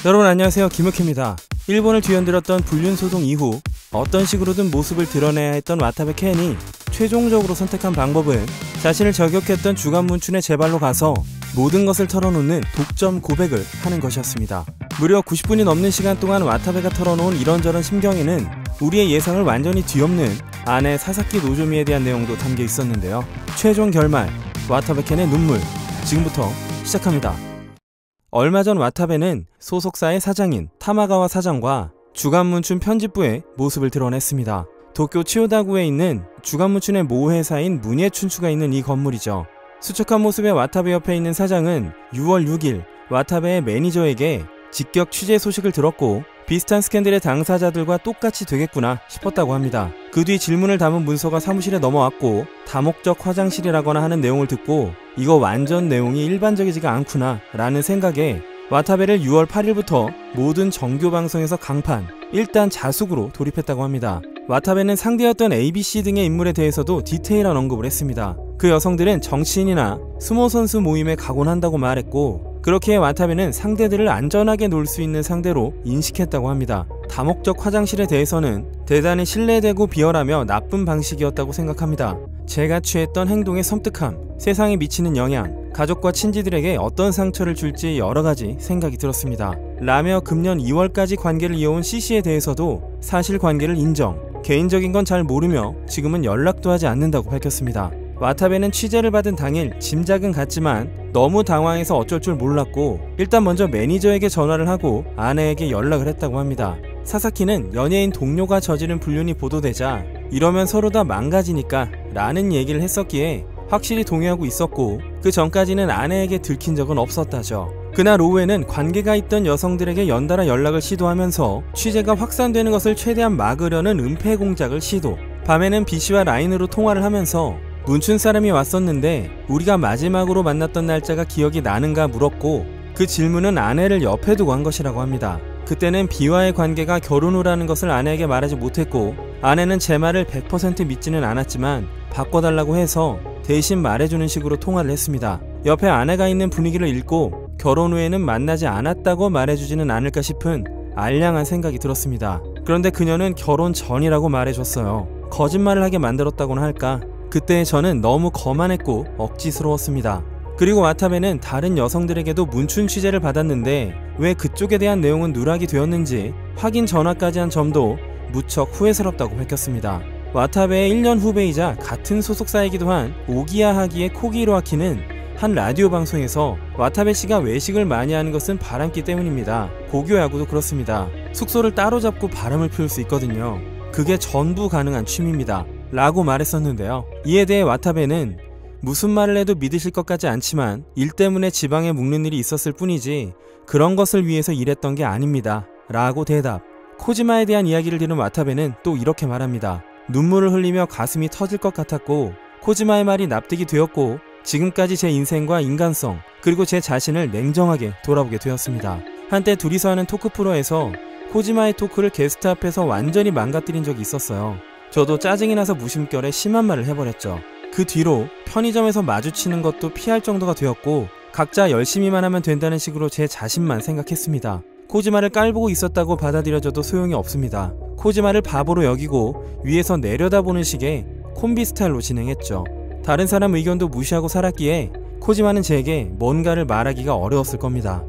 여러분 안녕하세요, 김흑희입니다. 일본을 뒤흔들었던 불륜소송 이후 어떤 식으로든 모습을 드러내야 했던 와타베 켄이 최종적으로 선택한 방법은 자신을 저격했던 주간문춘의 제발로 가서 모든 것을 털어놓는 독점 고백을 하는 것이었습니다. 무려 90분이 넘는 시간 동안 와타베가 털어놓은 이런저런 심경에는 우리의 예상을 완전히 뒤엎는 아내 사사키 노조미에 대한 내용도 담겨 있었는데요. 최종 결말, 와타베 켄의 눈물, 지금부터 시작합니다. 얼마 전 와타베는 소속사의 사장인 타마가와 사장과 주간문춘 편집부의 모습을 드러냈습니다. 도쿄 치요다구에 있는 주간문춘의 모회사인 문예춘추가 있는 이 건물이죠. 수척한 모습의 와타베 옆에 있는 사장은 6월 6일 와타베의 매니저에게 직격 취재 소식을 들었고 비슷한 스캔들의 당사자들과 똑같이 되겠구나 싶었다고 합니다. 그 뒤 질문을 담은 문서가 사무실에 넘어왔고 다목적 화장실이라거나 하는 내용을 듣고 이거 완전 내용이 일반적이지가 않구나 라는 생각에 와타베를 6월 8일부터 모든 정규 방송에서 강판, 일단 자숙으로 돌입했다고 합니다. 와타베는 상대였던 ABC 등의 인물에 대해서도 디테일한 언급을 했습니다. 그 여성들은 정치인이나 스모 선수 모임에 가곤 한다고 말했고, 그렇게 와타베는 상대들을 안전하게 놀 수 있는 상대로 인식했다고 합니다. 다목적 화장실에 대해서는 대단히 신뢰되고 비열하며 나쁜 방식이었다고 생각합니다. 제가 취했던 행동의 섬뜩함, 세상에 미치는 영향, 가족과 친지들에게 어떤 상처를 줄지 여러가지 생각이 들었습니다. 라며 금년 2월까지 관계를 이어온 C씨에 대해서도 사실관계를 인정, 개인적인 건 잘 모르며 지금은 연락도 하지 않는다고 밝혔습니다. 와타베는 취재를 받은 당일 짐작은 갔지만 너무 당황해서 어쩔 줄 몰랐고 일단 먼저 매니저에게 전화를 하고 아내에게 연락을 했다고 합니다. 사사키는 연예인 동료가 저지른 불륜이 보도되자 이러면 서로 다 망가지니까 라는 얘기를 했었기에 확실히 동의하고 있었고 그 전까지는 아내에게 들킨 적은 없었다죠. 그날 오후에는 관계가 있던 여성들에게 연달아 연락을 시도하면서 취재가 확산되는 것을 최대한 막으려는 은폐 공작을 시도, 밤에는 B씨와 라인으로 통화를 하면서 문춘 사람이 왔었는데 우리가 마지막으로 만났던 날짜가 기억이 나는가 물었고 그 질문은 아내를 옆에 두고 한 것이라고 합니다. 그때는 B와의 관계가 결혼 후라는 것을 아내에게 말하지 못했고 아내는 제 말을 100% 믿지는 않았지만 바꿔달라고 해서 대신 말해주는 식으로 통화를 했습니다. 옆에 아내가 있는 분위기를 읽고 결혼 후에는 만나지 않았다고 말해주지는 않을까 싶은 알량한 생각이 들었습니다. 그런데 그녀는 결혼 전이라고 말해줬어요. 거짓말을 하게 만들었다고나 할까? 그때 저는 너무 거만했고 억지스러웠습니다. 그리고 와타베는 다른 여성들에게도 문춘 취재를 받았는데 왜 그쪽에 대한 내용은 누락이 되었는지 확인 전화까지 한 점도 무척 후회스럽다고 밝혔습니다. 와타베의 1년 후배이자 같은 소속사이기도 한 오기야 하기의 코기로 아키는 한 라디오 방송에서 와타베 씨가 외식을 많이 하는 것은 바람기 때문입니다. 고교 야구도 그렇습니다. 숙소를 따로 잡고 바람을 피울 수 있거든요. 그게 전부 가능한 취미입니다. 라고 말했었는데요. 이에 대해 와타베는 무슨 말을 해도 믿으실 것 같지 않지만 일 때문에 지방에 묵는 일이 있었을 뿐이지 그런 것을 위해서 일했던 게 아닙니다. 라고 대답. 코지마에 대한 이야기를 들은 와타베는 또 이렇게 말합니다. 눈물을 흘리며 가슴이 터질 것 같았고 코지마의 말이 납득이 되었고 지금까지 제 인생과 인간성 그리고 제 자신을 냉정하게 돌아보게 되었습니다. 한때 둘이서 하는 토크 프로에서 코지마의 토크를 게스트 앞에서 완전히 망가뜨린 적이 있었어요. 저도 짜증이 나서 무심결에 심한 말을 해버렸죠. 그 뒤로 편의점에서 마주치는 것도 피할 정도가 되었고 각자 열심히만 하면 된다는 식으로 제 자신만 생각했습니다. 코지마를 깔보고 있었다고 받아들여져도 소용이 없습니다. 코지마를 바보로 여기고 위에서 내려다보는 식의 콤비 스타일로 진행했죠. 다른 사람 의견도 무시하고 살았기에 코지마는 제게 뭔가를 말하기가 어려웠을 겁니다.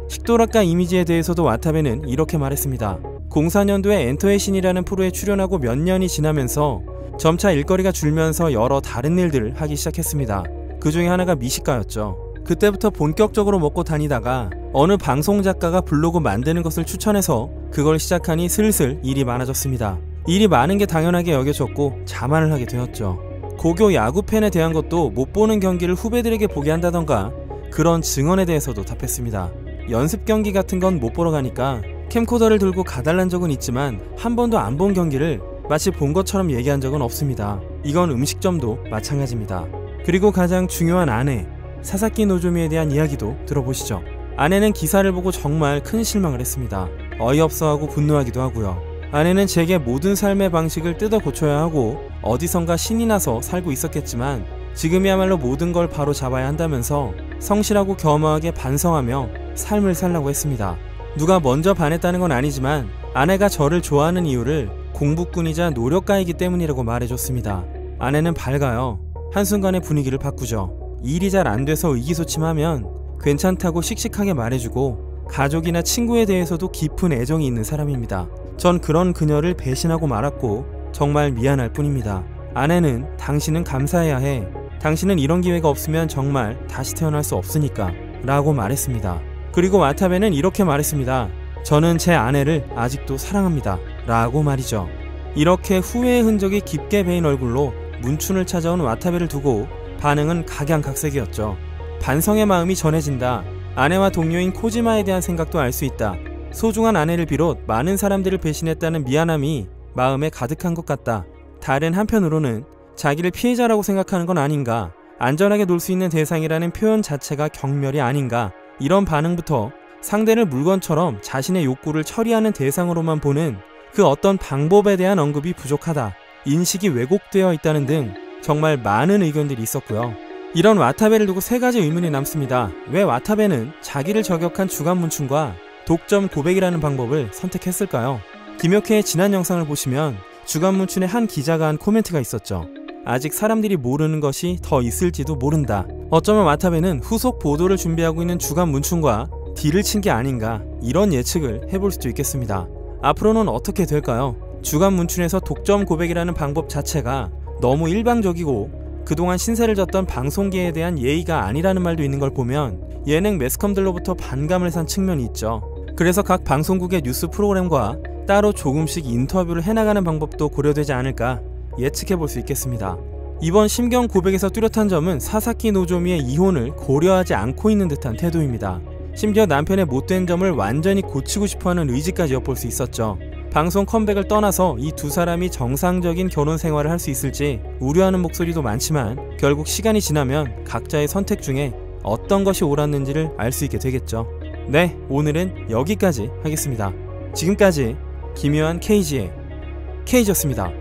식도락가 이미지에 대해서도 와타베는 이렇게 말했습니다. 04년도에 엔터의 신이라는 프로에 출연하고 몇 년이 지나면서 점차 일거리가 줄면서 여러 다른 일들을 하기 시작했습니다. 그 중에 하나가 미식가였죠. 그때부터 본격적으로 먹고 다니다가 어느 방송 작가가 블로그 만드는 것을 추천해서 그걸 시작하니 슬슬 일이 많아졌습니다. 일이 많은 게 당연하게 여겨졌고 자만을 하게 되었죠. 고교 야구 팬에 대한 것도 못 보는 경기를 후배들에게 보게 한다던가 그런 증언에 대해서도 답했습니다. 연습 경기 같은 건 못 보러 가니까 캠코더를 들고 가달란 적은 있지만 한 번도 안 본 경기를 마치 본 것처럼 얘기한 적은 없습니다. 이건 음식점도 마찬가지입니다. 그리고 가장 중요한 아내 사사키 노조미에 대한 이야기도 들어보시죠. 아내는 기사를 보고 정말 큰 실망을 했습니다. 어이없어하고 분노하기도 하고요. 아내는 제게 모든 삶의 방식을 뜯어 고쳐야 하고 어디선가 신이 나서 살고 있었겠지만 지금이야말로 모든 걸 바로 잡아야 한다면서 성실하고 겸허하게 반성하며 삶을 살라고 했습니다. 누가 먼저 반했다는 건 아니지만 아내가 저를 좋아하는 이유를 공부꾼이자 노력가이기 때문이라고 말해줬습니다. 아내는 밝아요. 한순간에 분위기를 바꾸죠. 일이 잘 안 돼서 의기소침하면 괜찮다고 씩씩하게 말해주고 가족이나 친구에 대해서도 깊은 애정이 있는 사람입니다. 전 그런 그녀를 배신하고 말았고 정말 미안할 뿐입니다. 아내는 당신은 감사해야 해. 당신은 이런 기회가 없으면 정말 다시 태어날 수 없으니까 라고 말했습니다. 그리고 와타베는 이렇게 말했습니다. 저는 제 아내를 아직도 사랑합니다 라고 말이죠. 이렇게 후회의 흔적이 깊게 배인 얼굴로 문춘을 찾아온 와타베를 두고 반응은 각양각색이었죠. 반성의 마음이 전해진다. 아내와 동료인 코지마에 대한 생각도 알 수 있다. 소중한 아내를 비롯 많은 사람들을 배신했다는 미안함이 마음에 가득한 것 같다. 다른 한편으로는 자기를 피해자라고 생각하는 건 아닌가, 안전하게 놀 수 있는 대상이라는 표현 자체가 경멸이 아닌가, 이런 반응부터 상대를 물건처럼 자신의 욕구를 처리하는 대상으로만 보는 그 어떤 방법에 대한 언급이 부족하다, 인식이 왜곡되어 있다는 등 정말 많은 의견들이 있었고요. 이런 와타베를 두고 세 가지 의문이 남습니다. 왜 와타베는 자기를 저격한 주간문춘과 독점 고백이라는 방법을 선택했을까요? 김효케의 지난 영상을 보시면 주간문춘의 한 기자가 한 코멘트가 있었죠. 아직 사람들이 모르는 것이 더 있을지도 모른다. 어쩌면 와타베는 후속 보도를 준비하고 있는 주간문춘과 딜을 친 게 아닌가, 이런 예측을 해볼 수도 있겠습니다. 앞으로는 어떻게 될까요? 주간문춘에서 독점 고백이라는 방법 자체가 너무 일방적이고 그동안 신세를 졌던 방송계에 대한 예의가 아니라는 말도 있는 걸 보면 예능 매스컴들로부터 반감을 산 측면이 있죠. 그래서 각 방송국의 뉴스 프로그램과 따로 조금씩 인터뷰를 해나가는 방법도 고려되지 않을까 예측해볼 수 있겠습니다. 이번 심경 고백에서 뚜렷한 점은 사사키 노조미의 이혼을 고려하지 않고 있는 듯한 태도입니다. 심지어 남편의 못된 점을 완전히 고치고 싶어하는 의지까지 엿볼 수 있었죠. 방송 컴백을 떠나서 이 두 사람이 정상적인 결혼 생활을 할 수 있을지 우려하는 목소리도 많지만 결국 시간이 지나면 각자의 선택 중에 어떤 것이 옳았는지를 알 수 있게 되겠죠. 네, 오늘은 여기까지 하겠습니다. 지금까지 기묘한 KG의 K였습니다.